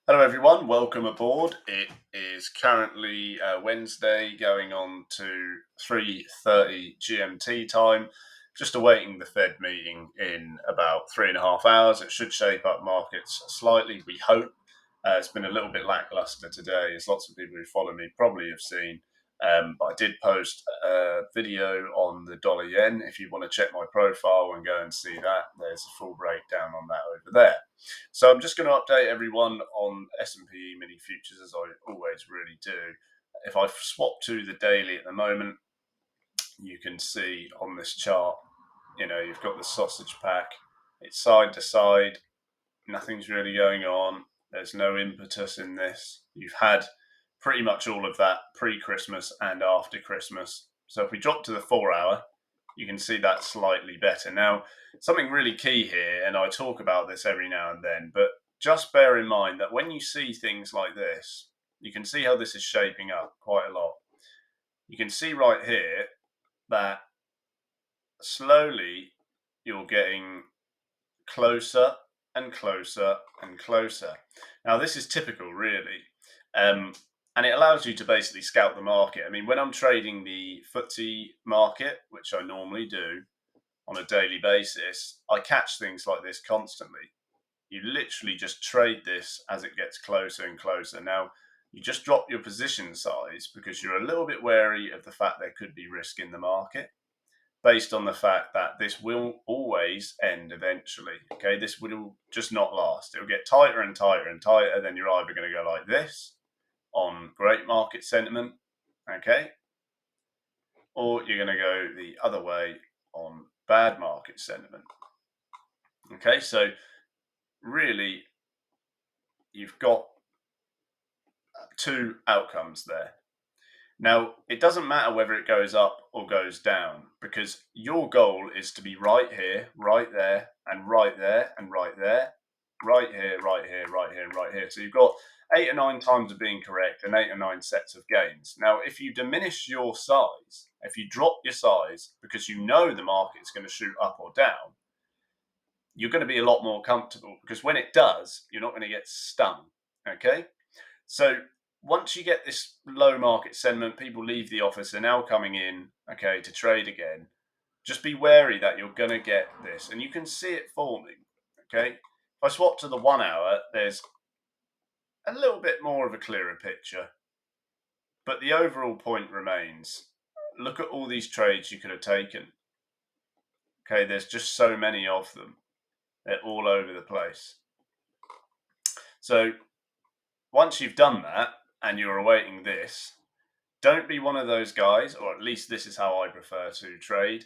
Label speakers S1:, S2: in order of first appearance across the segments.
S1: Hello everyone, welcome aboard. It is currently Wednesday going on to 3:30 GMT time. Just awaiting the Fed meeting in about 3.5 hours. It should shape up markets slightly, we hope. It's been a little bit lackluster today, as lots of people who follow me probably have seen. But I did post a video on the dollar yen. If you want to check my profile and go and see that, there's a full breakdown on that over there. So I'm just going to update everyone on S&P mini futures as I always really do. If I swap to the daily at the moment, you can see on this chart, you've got the sausage pack. It's side to side. Nothing's really going on. There's no impetus in this. You've had pretty much all of that pre-Christmas and after Christmas. So if we drop to the 4 hour, you can see that slightly better. Now, something really key here, and I talk about this every now and then, but just bear in mind that when you see things like this, you can see how this is shaping up quite a lot. You can see right here that slowly you're getting closer and closer and closer. Now, this is typical, really. And it allows you to basically scout the market. I mean, when I'm trading the FTSE market, which I normally do on a daily basis, I catch things like this constantly. You literally just trade this as it gets closer and closer. Now, you just drop your position size because you're a little bit wary of the fact there could be risk in the market, based on the fact that this will always end eventually. Okay, this will just not last. It will get tighter and tighter and tighter. Then you're either going to go like this on great market sentiment, okay, or you're going to go the other way on bad market sentiment. Okay, so really you've got two outcomes there. Now, it doesn't matter whether it goes up or goes down, because your goal is to be right here, right there, and right there, and right there, right here, right here, right here, and right here. So you've got 8 or 9 times of being correct and 8 or 9 sets of gains. Now, if you diminish your size, if you drop your size because you know the market's going to shoot up or down, you're going to be a lot more comfortable, because when it does, you're not going to get stung. Okay? So once you get this low market sentiment, people leave the office, they're now coming in, okay, to trade again. Just be wary that you're going to get this, and you can see it forming, okay? If I swap to the 1 hour, there's a little bit more of a clearer picture, but the overall point remains. Look at all these trades you could have taken. Okay, there's just so many of them. They're all over the place. So once you've done that and you're awaiting this, don't be one of those guys, or at least this is how I prefer to trade.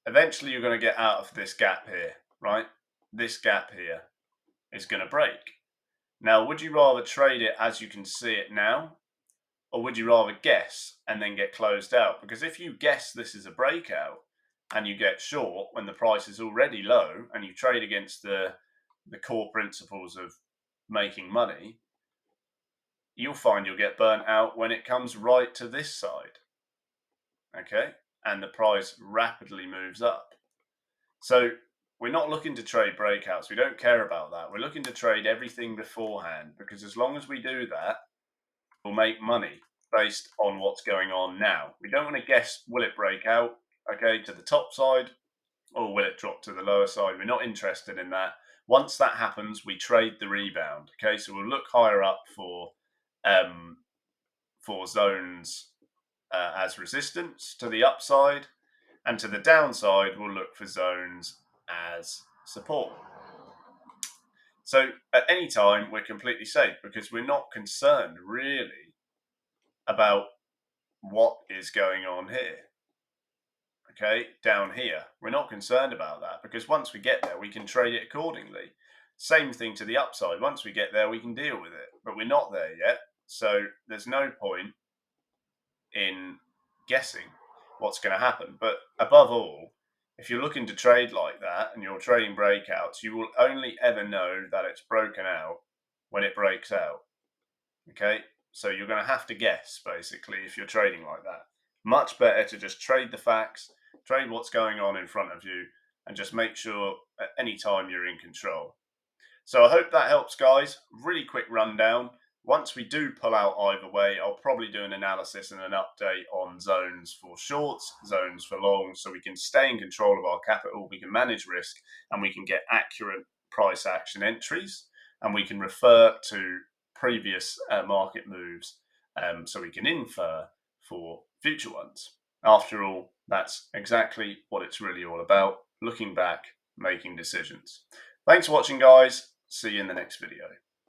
S1: Eventually you're going to get out of this gap here, right? This gap here is going to break. Now, would you rather trade it as you can see it now, or would you rather guess and then get closed out? Because if you guess this is a breakout and you get short when the price is already low and you trade against the core principles of making money, you'll find you'll get burnt out when it comes right to this side, okay? And the price rapidly moves up. So we're not looking to trade breakouts. We don't care about that. We're looking to trade everything beforehand, because as long as we do that, we'll make money based on what's going on now. We don't want to guess, will it break out, okay, to the top side, or will it drop to the lower side? We're not interested in that. Once that happens, we trade the rebound, okay? So we'll look higher up for zones as resistance to the upside, and to the downside, we'll look for zones as support. So at any time, we're completely safe, because we're not concerned really about what is going on here. Okay, down here, we're not concerned about that, because once we get there, we can trade it accordingly. Same thing to the upside. Once we get there, we can deal with it, but we're not there yet. So there's no point in guessing what's going to happen. But above all, if you're looking to trade like that and you're trading breakouts, you will only ever know that it's broken out when it breaks out. Okay, so you're going to have to guess, basically, if you're trading like that. Much better to just trade the facts, trade what's going on in front of you, and just make sure at any time you're in control. So I hope that helps, guys. Really quick rundown. Once we do pull out either way, I'll probably do an analysis and an update on zones for shorts, zones for longs, so we can stay in control of our capital, we can manage risk, and we can get accurate price action entries, and we can refer to previous market moves so we can infer for future ones. After all, that's exactly what it's really all about, looking back, making decisions. Thanks for watching, guys. See you in the next video.